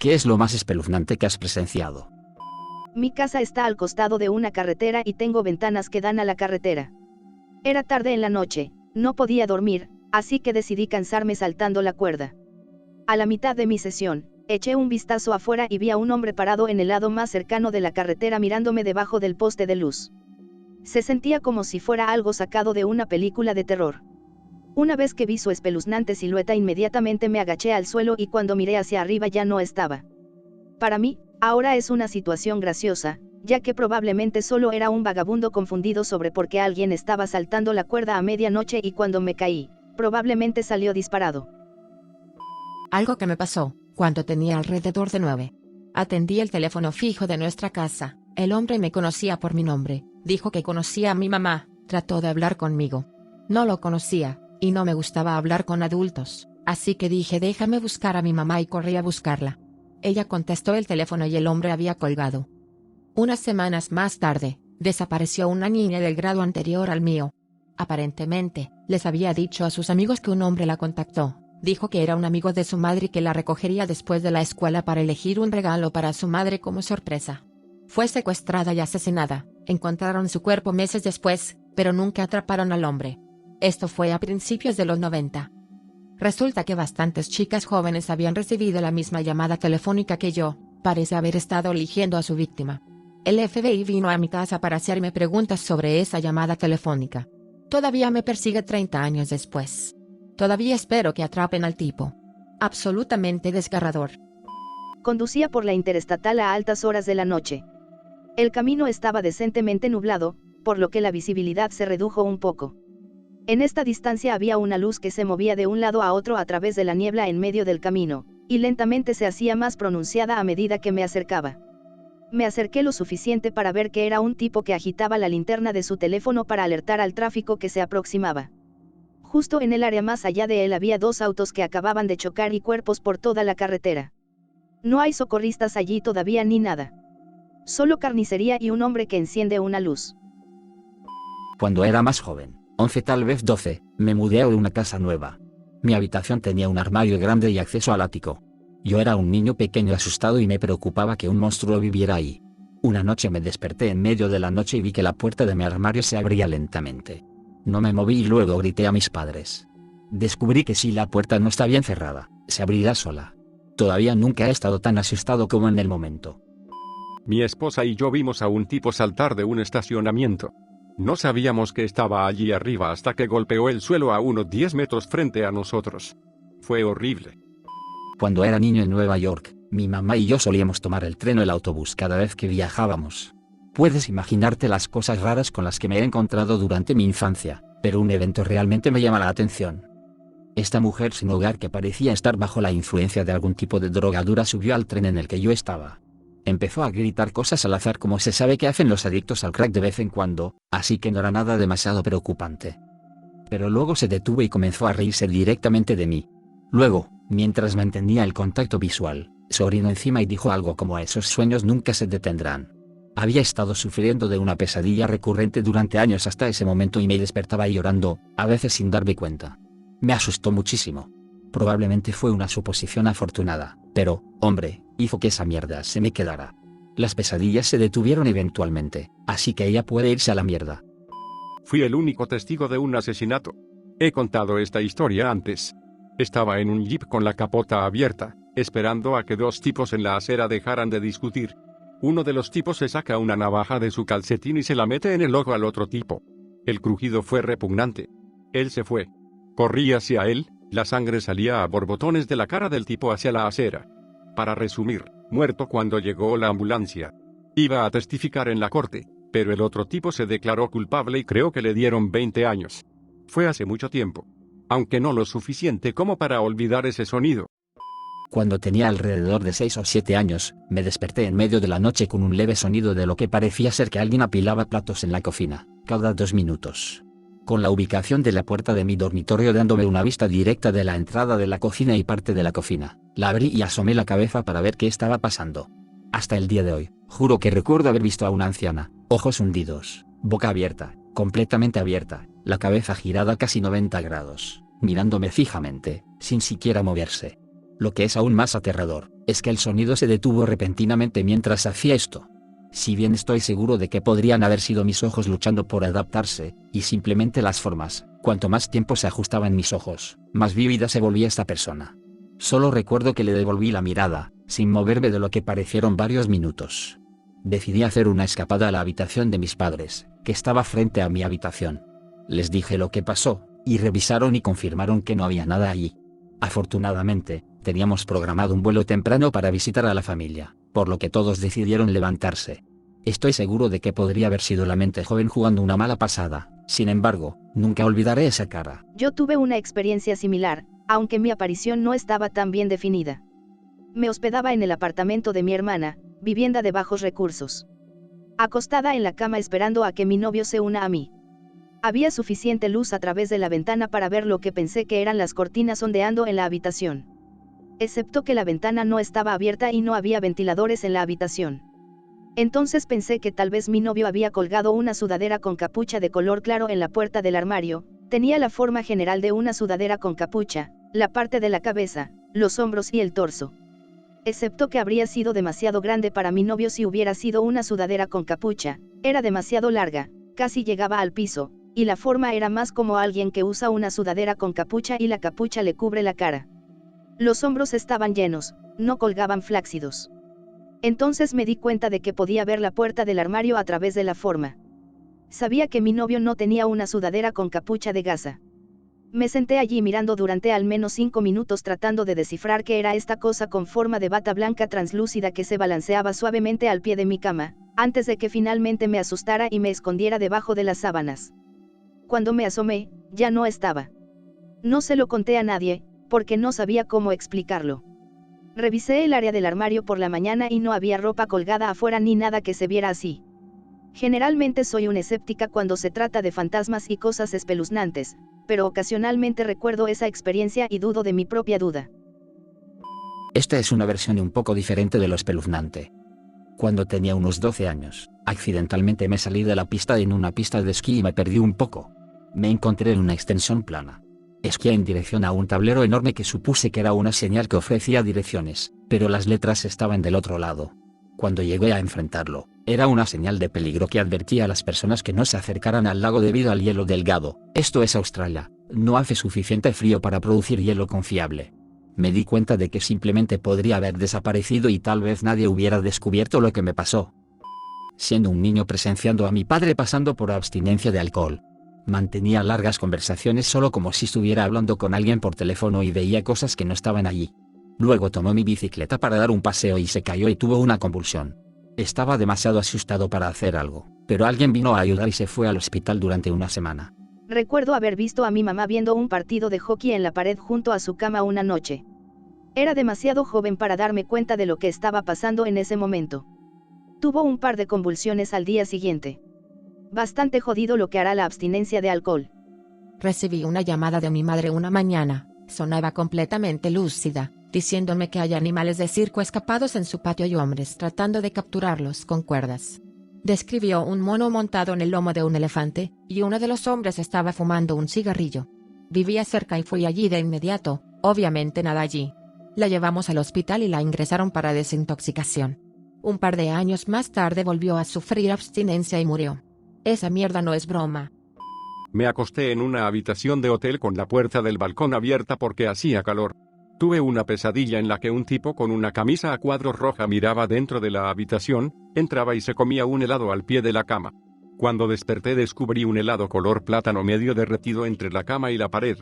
¿Qué es lo más espeluznante que has presenciado? Mi casa está al costado de una carretera y tengo ventanas que dan a la carretera. Era tarde en la noche, no podía dormir, así que decidí cansarme saltando la cuerda. A la mitad de mi sesión, eché un vistazo afuera y vi a un hombre parado en el lado más cercano de la carretera mirándome debajo del poste de luz. Se sentía como si fuera algo sacado de una película de terror. Una vez que vi su espeluznante silueta, inmediatamente me agaché al suelo y cuando miré hacia arriba ya no estaba. Para mí, ahora es una situación graciosa, ya que probablemente solo era un vagabundo confundido sobre por qué alguien estaba saltando la cuerda a medianoche y cuando me caí, probablemente salió disparado. Algo que me pasó, cuando tenía alrededor de 9. Atendí el teléfono fijo de nuestra casa, el hombre me conocía por mi nombre, dijo que conocía a mi mamá, trató de hablar conmigo. No lo conocía, y no me gustaba hablar con adultos, así que dije déjame buscar a mi mamá y corrí a buscarla. Ella contestó el teléfono y el hombre había colgado. Unas semanas más tarde, desapareció una niña del grado anterior al mío. Aparentemente, les había dicho a sus amigos que un hombre la contactó. Dijo que era un amigo de su madre y que la recogería después de la escuela para elegir un regalo para su madre como sorpresa. Fue secuestrada y asesinada. Encontraron su cuerpo meses después, pero nunca atraparon al hombre. Esto fue a principios de los 90. Resulta que bastantes chicas jóvenes habían recibido la misma llamada telefónica que yo. Parece haber estado eligiendo a su víctima. El FBI vino a mi casa para hacerme preguntas sobre esa llamada telefónica. Todavía me persigue 30 años después. Todavía espero que atrapen al tipo. Absolutamente desgarrador. Conducía por la interestatal a altas horas de la noche. El camino estaba decentemente nublado, por lo que la visibilidad se redujo un poco. En esta distancia había una luz que se movía de un lado a otro a través de la niebla en medio del camino, y lentamente se hacía más pronunciada a medida que me acercaba. Me acerqué lo suficiente para ver que era un tipo que agitaba la linterna de su teléfono para alertar al tráfico que se aproximaba. Justo en el área más allá de él había 2 autos que acababan de chocar y cuerpos por toda la carretera. No hay socorristas allí todavía ni nada. Solo carnicería y un hombre que enciende una luz. Cuando era más joven, 11 tal vez 12, me mudé a una casa nueva. Mi habitación tenía un armario grande y acceso al ático. Yo era un niño pequeño asustado y me preocupaba que un monstruo viviera ahí. Una noche me desperté en medio de la noche y vi que la puerta de mi armario se abría lentamente. No me moví y luego grité a mis padres. Descubrí que si la puerta no está bien cerrada, se abrirá sola. Todavía nunca he estado tan asustado como en el momento. Mi esposa y yo vimos a un tipo saltar de un estacionamiento. No sabíamos que estaba allí arriba hasta que golpeó el suelo a unos 10 metros frente a nosotros. Fue horrible. Cuando era niño en Nueva York, mi mamá y yo solíamos tomar el tren o el autobús cada vez que viajábamos. Puedes imaginarte las cosas raras con las que me he encontrado durante mi infancia, pero un evento realmente me llama la atención. Esta mujer sin hogar que parecía estar bajo la influencia de algún tipo de drogadura subió al tren en el que yo estaba. Empezó a gritar cosas al azar como se sabe que hacen los adictos al crack de vez en cuando, así que no era nada demasiado preocupante. Pero luego se detuvo y comenzó a reírse directamente de mí. Luego, mientras mantenía el contacto visual, se orinó encima y dijo algo como esos sueños nunca se detendrán. Había estado sufriendo de una pesadilla recurrente durante años hasta ese momento y me despertaba llorando, a veces sin darme cuenta. Me asustó muchísimo. Probablemente fue una suposición afortunada, pero, hombre, hizo que esa mierda se me quedara. Las pesadillas se detuvieron eventualmente, así que ella puede irse a la mierda. Fui el único testigo de un asesinato. He contado esta historia antes. Estaba en un jeep con la capota abierta, esperando a que 2 tipos en la acera dejaran de discutir. Uno de los tipos se saca una navaja de su calcetín y se la mete en el ojo al otro tipo. El crujido fue repugnante. Él se fue. Corrí hacia él, la sangre salía a borbotones de la cara del tipo hacia la acera. Para resumir, muerto cuando llegó la ambulancia. Iba a testificar en la corte, pero el otro tipo se declaró culpable y creo que le dieron 20 años. Fue hace mucho tiempo. Aunque no lo suficiente como para olvidar ese sonido. Cuando tenía alrededor de 6 o 7 años, me desperté en medio de la noche con un leve sonido de lo que parecía ser que alguien apilaba platos en la cocina, cada 2 minutos. Con la ubicación de la puerta de mi dormitorio dándome una vista directa de la entrada de la cocina y parte de la cocina, la abrí y asomé la cabeza para ver qué estaba pasando. Hasta el día de hoy, juro que recuerdo haber visto a una anciana, ojos hundidos, boca abierta, completamente abierta, la cabeza girada casi 90 grados, mirándome fijamente, sin siquiera moverse. Lo que es aún más aterrador, es que el sonido se detuvo repentinamente mientras hacía esto. Si bien estoy seguro de que podrían haber sido mis ojos luchando por adaptarse, y simplemente las formas, cuanto más tiempo se ajustaban mis ojos, más vívida se volvía esta persona. Solo recuerdo que le devolví la mirada, sin moverme de lo que parecieron varios minutos. Decidí hacer una escapada a la habitación de mis padres, que estaba frente a mi habitación. Les dije lo que pasó, y revisaron y confirmaron que no había nada allí. Afortunadamente, teníamos programado un vuelo temprano para visitar a la familia, por lo que todos decidieron levantarse. Estoy seguro de que podría haber sido la mente joven jugando una mala pasada, sin embargo, nunca olvidaré esa cara. Yo tuve una experiencia similar, aunque mi aparición no estaba tan bien definida. Me hospedaba en el apartamento de mi hermana, vivienda de bajos recursos. Acostada en la cama esperando a que mi novio se una a mí. Había suficiente luz a través de la ventana para ver lo que pensé que eran las cortinas ondeando en la habitación. Excepto que la ventana no estaba abierta y no había ventiladores en la habitación. Entonces pensé que tal vez mi novio había colgado una sudadera con capucha de color claro en la puerta del armario. Tenía la forma general de una sudadera con capucha, la parte de la cabeza, los hombros y el torso. Excepto que habría sido demasiado grande para mi novio si hubiera sido una sudadera con capucha, era demasiado larga, casi llegaba al piso, y la forma era más como alguien que usa una sudadera con capucha y la capucha le cubre la cara. Los hombros estaban llenos, no colgaban flácidos. Entonces me di cuenta de que podía ver la puerta del armario a través de la forma. Sabía que mi novio no tenía una sudadera con capucha de gasa. Me senté allí mirando durante al menos 5 minutos tratando de descifrar qué era esta cosa con forma de bata blanca translúcida que se balanceaba suavemente al pie de mi cama, antes de que finalmente me asustara y me escondiera debajo de las sábanas. Cuando me asomé, ya no estaba. No se lo conté a nadie, porque no sabía cómo explicarlo. Revisé el área del armario por la mañana y no había ropa colgada afuera ni nada que se viera así. Generalmente soy una escéptica cuando se trata de fantasmas y cosas espeluznantes, pero ocasionalmente recuerdo esa experiencia y dudo de mi propia duda. Esta es una versión un poco diferente de lo espeluznante. Cuando tenía unos 12 años, accidentalmente me salí de la pista en una pista de esquí y me perdí un poco. Me encontré en una extensión plana. Esquié en dirección a un tablero enorme que supuse que era una señal que ofrecía direcciones, pero las letras estaban del otro lado. Cuando llegué a enfrentarlo, era una señal de peligro que advertía a las personas que no se acercaran al lago debido al hielo delgado. Esto es Australia, no hace suficiente frío para producir hielo confiable. Me di cuenta de que simplemente podría haber desaparecido y tal vez nadie hubiera descubierto lo que me pasó. Siendo un niño presenciando a mi padre pasando por abstinencia de alcohol. Mantenía largas conversaciones solo como si estuviera hablando con alguien por teléfono y veía cosas que no estaban allí. Luego tomó mi bicicleta para dar un paseo y se cayó y tuvo una convulsión. Estaba demasiado asustado para hacer algo, pero alguien vino a ayudar y se fue al hospital durante una semana. Recuerdo haber visto a mi mamá viendo un partido de hockey en la pared junto a su cama una noche. Era demasiado joven para darme cuenta de lo que estaba pasando en ese momento. Tuvo un par de convulsiones al día siguiente. Bastante jodido lo que hará la abstinencia de alcohol. Recibí una llamada de mi madre una mañana, sonaba completamente lúcida, diciéndome que hay animales de circo escapados en su patio y hombres tratando de capturarlos con cuerdas. Describió un mono montado en el lomo de un elefante, y uno de los hombres estaba fumando un cigarrillo. Vivía cerca y fui allí de inmediato, obviamente nada allí. La llevamos al hospital y la ingresaron para desintoxicación. Un par de años más tarde volvió a sufrir abstinencia y murió. Esa mierda no es broma. Me acosté en una habitación de hotel con la puerta del balcón abierta porque hacía calor. Tuve una pesadilla en la que un tipo con una camisa a cuadros roja miraba dentro de la habitación, entraba y se comía un helado al pie de la cama. Cuando desperté descubrí un helado color plátano medio derretido entre la cama y la pared.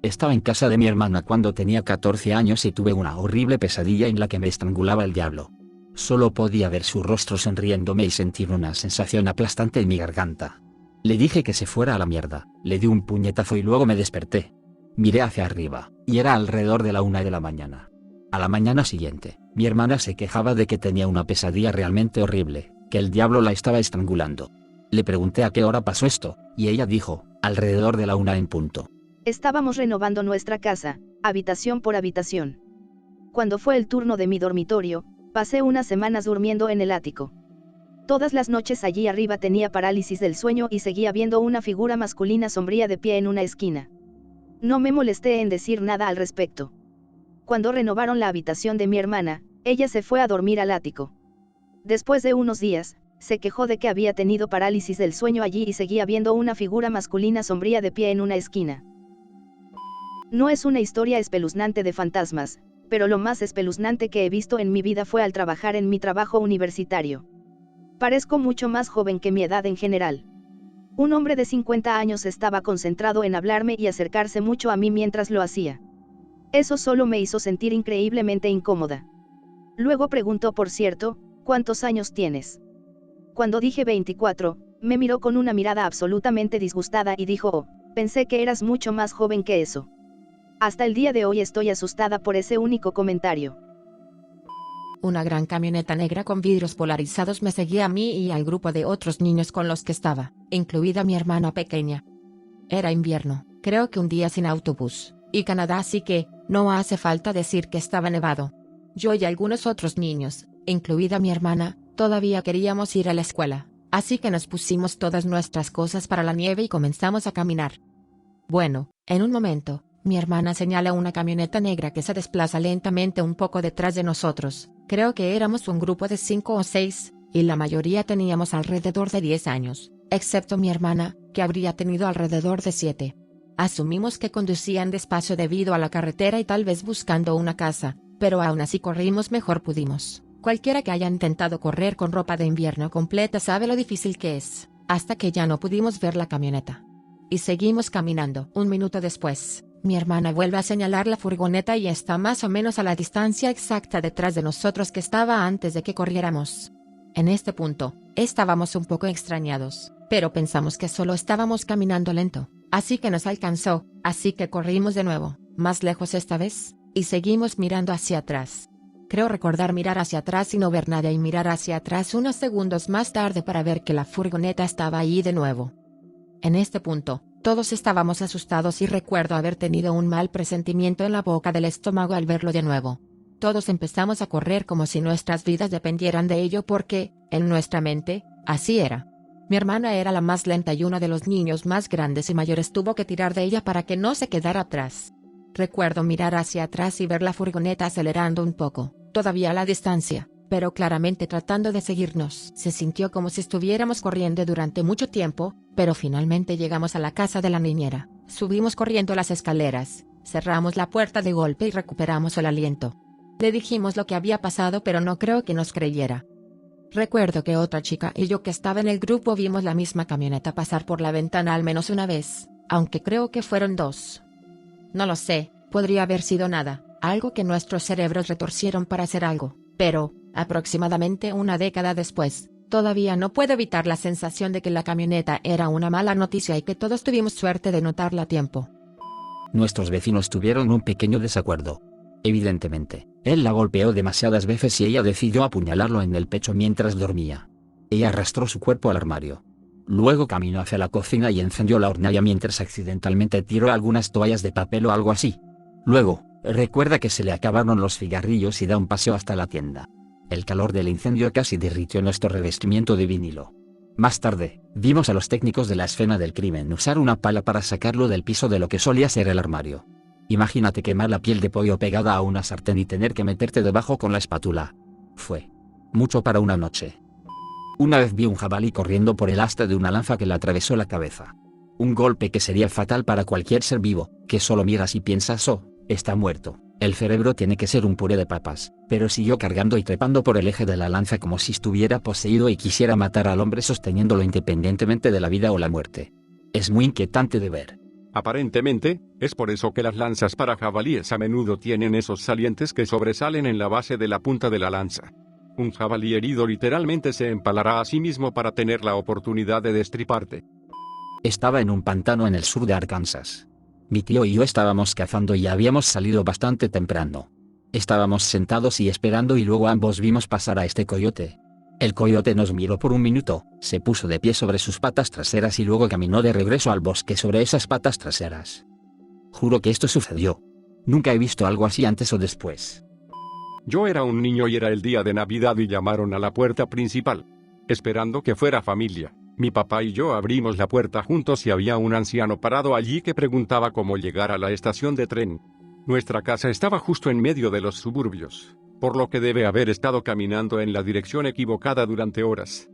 Estaba en casa de mi hermana cuando tenía 14 años y tuve una horrible pesadilla en la que me estrangulaba el diablo. Solo podía ver su rostro sonriéndome y sentir una sensación aplastante en mi garganta. Le dije que se fuera a la mierda, le di un puñetazo y luego me desperté. Miré hacia arriba, y era alrededor de la 1 de la mañana. A la mañana siguiente, mi hermana se quejaba de que tenía una pesadilla realmente horrible, que el diablo la estaba estrangulando. Le pregunté a qué hora pasó esto, y ella dijo, alrededor de la 1 en punto. Estábamos renovando nuestra casa, habitación por habitación. Cuando fue el turno de mi dormitorio, pasé unas semanas durmiendo en el ático. Todas las noches allí arriba tenía parálisis del sueño y seguía viendo una figura masculina sombría de pie en una esquina. No me molesté en decir nada al respecto. Cuando renovaron la habitación de mi hermana, ella se fue a dormir al ático. Después de unos días, se quejó de que había tenido parálisis del sueño allí y seguía viendo una figura masculina sombría de pie en una esquina. No es una historia espeluznante de fantasmas, pero lo más espeluznante que he visto en mi vida fue al trabajar en mi trabajo universitario. Parezco mucho más joven que mi edad en general. Un hombre de 50 años estaba concentrado en hablarme y acercarse mucho a mí mientras lo hacía. Eso solo me hizo sentir increíblemente incómoda. Luego preguntó, por cierto, ¿cuántos años tienes? Cuando dije 24, me miró con una mirada absolutamente disgustada y dijo, oh, pensé que eras mucho más joven que eso. Hasta el día de hoy estoy asustada por ese único comentario. Una gran camioneta negra con vidrios polarizados me seguía a mí y al grupo de otros niños con los que estaba, incluida mi hermana pequeña. Era invierno, creo que un día sin autobús, y Canadá, así que, no hace falta decir que estaba nevado. Yo y algunos otros niños, incluida mi hermana, todavía queríamos ir a la escuela, así que nos pusimos todas nuestras cosas para la nieve y comenzamos a caminar. Bueno, en un momento, mi hermana señala una camioneta negra que se desplaza lentamente un poco detrás de nosotros. Creo que éramos un grupo de 5 o 6, y la mayoría teníamos alrededor de 10 años, excepto mi hermana, que habría tenido alrededor de 7. Asumimos que conducían despacio debido a la carretera y tal vez buscando una casa, pero aún así corrimos mejor pudimos. Cualquiera que haya intentado correr con ropa de invierno completa sabe lo difícil que es, hasta que ya no pudimos ver la camioneta. Y seguimos caminando. Un minuto después, mi hermana vuelve a señalar la furgoneta y está más o menos a la distancia exacta detrás de nosotros que estaba antes de que corriéramos. En este punto, estábamos un poco extrañados, pero pensamos que solo estábamos caminando lento, así que nos alcanzó, así que corrimos de nuevo, más lejos esta vez, y seguimos mirando hacia atrás. Creo recordar mirar hacia atrás y no ver nada y mirar hacia atrás unos segundos más tarde para ver que la furgoneta estaba ahí de nuevo. En este punto, todos estábamos asustados y recuerdo haber tenido un mal presentimiento en la boca del estómago al verlo de nuevo. Todos empezamos a correr como si nuestras vidas dependieran de ello porque, en nuestra mente, así era. Mi hermana era la más lenta y uno de los niños más grandes y mayores tuvo que tirar de ella para que no se quedara atrás. Recuerdo mirar hacia atrás y ver la furgoneta acelerando un poco, todavía a la distancia, pero claramente tratando de seguirnos. Se sintió como si estuviéramos corriendo durante mucho tiempo, pero finalmente llegamos a la casa de la niñera, subimos corriendo las escaleras, cerramos la puerta de golpe y recuperamos el aliento. Le dijimos lo que había pasado pero no creo que nos creyera. Recuerdo que otra chica y yo que estaba en el grupo vimos la misma camioneta pasar por la ventana al menos una vez, aunque creo que fueron 2. No lo sé, podría haber sido nada, algo que nuestros cerebros retorcieron para hacer algo, pero, aproximadamente una década después, todavía no puedo evitar la sensación de que la camioneta era una mala noticia y que todos tuvimos suerte de notarla a tiempo. Nuestros vecinos tuvieron un pequeño desacuerdo. Evidentemente, él la golpeó demasiadas veces y ella decidió apuñalarlo en el pecho mientras dormía. Ella arrastró su cuerpo al armario. Luego caminó hacia la cocina y encendió la hornalla mientras accidentalmente tiró algunas toallas de papel o algo así. Luego, recuerda que se le acabaron los cigarrillos y da un paseo hasta la tienda. El calor del incendio casi derritió nuestro revestimiento de vinilo. Más tarde, vimos a los técnicos de la escena del crimen usar una pala para sacarlo del piso de lo que solía ser el armario. Imagínate quemar la piel de pollo pegada a una sartén y tener que meterte debajo con la espátula. Fue mucho para una noche. Una vez vi un jabalí corriendo por el asta de una lanza que le atravesó la cabeza. Un golpe que sería fatal para cualquier ser vivo, que solo miras y piensas, oh, está muerto. El cerebro tiene que ser un puré de papas, pero siguió cargando y trepando por el eje de la lanza como si estuviera poseído y quisiera matar al hombre sosteniéndolo independientemente de la vida o la muerte. Es muy inquietante de ver. Aparentemente, es por eso que las lanzas para jabalíes a menudo tienen esos salientes que sobresalen en la base de la punta de la lanza. Un jabalí herido literalmente se empalará a sí mismo para tener la oportunidad de destriparte. Estaba en un pantano en el sur de Arkansas. Mi tío y yo estábamos cazando y habíamos salido bastante temprano. Estábamos sentados y esperando y luego ambos vimos pasar a este coyote. El coyote nos miró por un minuto, se puso de pie sobre sus patas traseras y luego caminó de regreso al bosque sobre esas patas traseras. Juro que esto sucedió. Nunca he visto algo así antes o después. Yo era un niño y era el día de Navidad y llamaron a la puerta principal, esperando que fuera familia. Mi papá y yo abrimos la puerta juntos y había un anciano parado allí que preguntaba cómo llegar a la estación de tren. Nuestra casa estaba justo en medio de los suburbios, por lo que debe haber estado caminando en la dirección equivocada durante horas.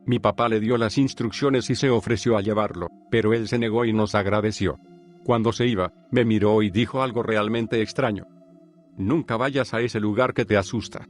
Mi papá le dio las instrucciones y se ofreció a llevarlo, pero él se negó y nos agradeció. Cuando se iba, me miró y dijo algo realmente extraño. Nunca vayas a ese lugar que te asusta.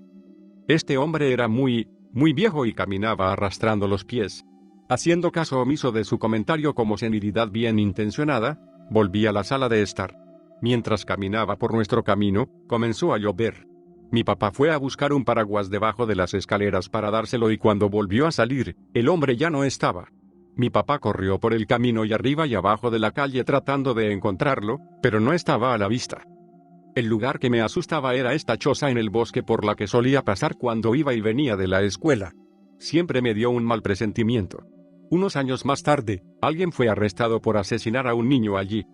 Este hombre era muy viejo y caminaba arrastrando los pies. Haciendo caso omiso de su comentario como senilidad bien intencionada, volví a la sala de estar. Mientras caminaba por nuestro camino, comenzó a llover. Mi papá fue a buscar un paraguas debajo de las escaleras para dárselo y cuando volvió a salir, el hombre ya no estaba. Mi papá corrió por el camino y arriba y abajo de la calle tratando de encontrarlo, pero no estaba a la vista. El lugar que me asustaba era esta choza en el bosque por la que solía pasar cuando iba y venía de la escuela. Siempre me dio un mal presentimiento. Unos años más tarde, alguien fue arrestado por asesinar a un niño allí.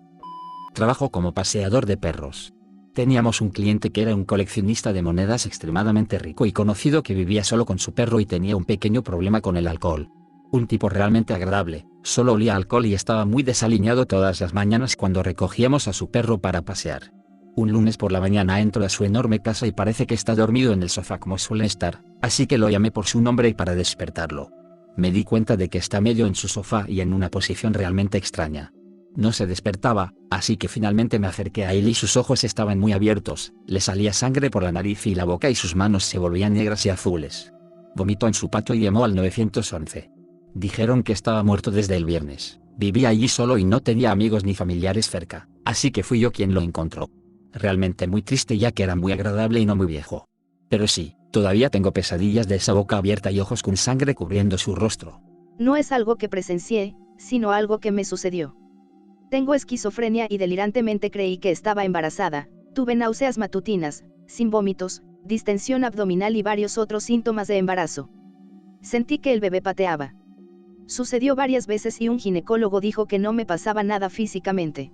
Trabajo como paseador de perros. Teníamos un cliente que era un coleccionista de monedas extremadamente rico y conocido que vivía solo con su perro y tenía un pequeño problema con el alcohol. Un tipo realmente agradable, solo olía a alcohol y estaba muy desaliñado todas las mañanas cuando recogíamos a su perro para pasear. Un lunes por la mañana entro a su enorme casa y parece que está dormido en el sofá como suele estar, así que lo llamé por su nombre y para despertarlo. Me di cuenta de que está medio en su sofá y en una posición realmente extraña. No se despertaba, así que finalmente me acerqué a él y sus ojos estaban muy abiertos, le salía sangre por la nariz y la boca y sus manos se volvían negras y azules. Vomitó en su patio y llamó al 911. Dijeron que estaba muerto desde el viernes, vivía allí solo y no tenía amigos ni familiares cerca, así que fui yo quien lo encontró. Realmente muy triste ya que era muy agradable y no muy viejo. Pero sí, todavía tengo pesadillas de esa boca abierta y ojos con sangre cubriendo su rostro. No es algo que presencié, sino algo que me sucedió. Tengo esquizofrenia y delirantemente creí que estaba embarazada, tuve náuseas matutinas, sin vómitos, distensión abdominal y varios otros síntomas de embarazo. Sentí que el bebé pateaba. Sucedió varias veces y un ginecólogo dijo que no me pasaba nada físicamente.